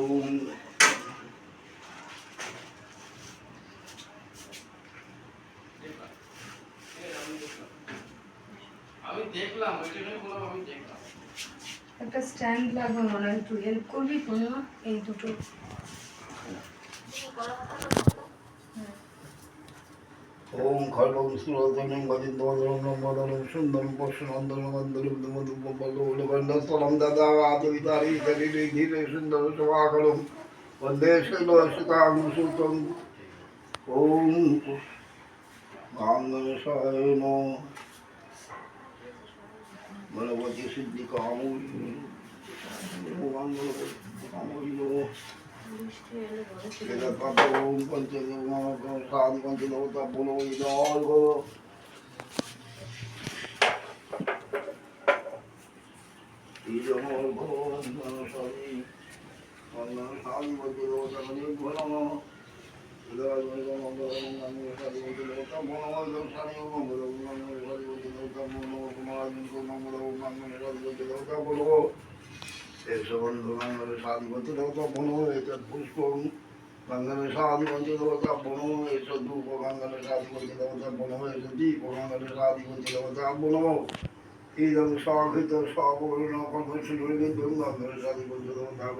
ওম আমি দেখলাম ওই জন্যই বললাম আমি দেখলাম। একটা স্ট্যান্ড লাগবে মনে হয়, একটু হেল্প করবি কোনো এই দুটো। ওম খড়গং সুরতনং গজিন্দবদনং নম্বদনং সুন্দরং পশ্চনন্দনং অন্দরং মধুপল্লবলবন্ডস্তলং দদাবাদবিতারি শরীরে ধীরে সুন্দর সমাকলং বন্দে শৈলসুতাং সুতং। ওম গাঙ্গনশায় নমঃ গণপতি সিদ্ধি কামুই ভগবান গণপতি কামুই নমঃ। ওম পঞ্চদেব সাধু পঞ্চদেবতা বলো জয় গো। Gangana Sadi Vantilota Bono, it's a do for Gangana Sadi Vantilota Bono, it's a deep for Gangana Sadi Vantilota Bono. He don't saw it, the saw, no convention, really do Gangana Sadi Vantilota.